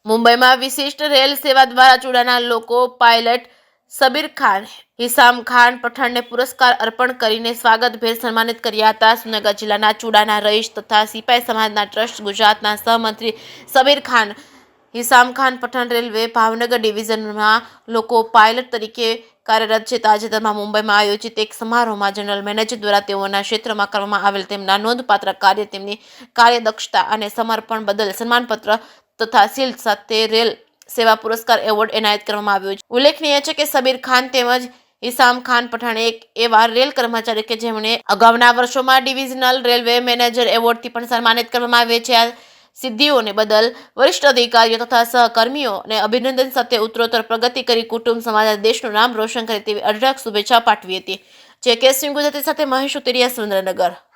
મુંબઈમાં વિશિષ્ટ રેલ સેવા દ્વારા જોડાનાર લોકો પાયલટ સબીર ખાન, હિસામ ખાન પઠાણને પુરસ્કાર અર્પણ કરીને સ્વાગતભેર સન્માનિત કર્યા હતા. સુરનગર જિલ્લાના ચુડાના રહીશ તથા સિપાઈ સમાજના ટ્રસ્ટ ગુજરાતના સહમંત્રી સબીર ખાન, હિસામ ખાન પઠાણ રેલવે ભાવનગર ડિવિઝનમાં લોકો પાયલટ તરીકે કાર્યરત છે. તાજેતરમાં મુંબઈમાં આયોજિત એક સમારોહમાં જનરલ મેનેજર દ્વારા તેઓના ક્ષેત્રમાં કરવામાં આવેલ તેમના નોંધપાત્ર કાર્ય, તેમની કાર્યદક્ષતા અને સમર્પણ બદલ સન્માનપત્ર તથા શિલ્ડ સાથે રેલ સેવા પુરસ્કાર એવોર્ડ એનાયત કરવામાં આવ્યો છે. ઉલ્લેખનીય છે કે સબીર ખાન તેમજ હિસામ ખાન પઠાણ એક એવા રેલ કર્મચારી કે જેમણે અગાઉના વર્ષોમાં ડિવિઝનલ રેલવે મેનેજર એવોર્ડથી પણ સન્માનિત કરવામાં આવે છે. આ સિદ્ધિઓને બદલ વરિષ્ઠ અધિકારીઓ તથા સહકર્મીઓને અભિનંદન સાથે ઉત્તરોત્તર પ્રગતિ કરી કુટુંબ સમાજ અને દેશનું નામ રોશન કરે તેવી અઢળક શુભેચ્છા પાઠવી હતી. જે કે સિંહ ગુજરાતી સાથે મહેશ ઉતરિયા, સુરેન્દ્રનગર.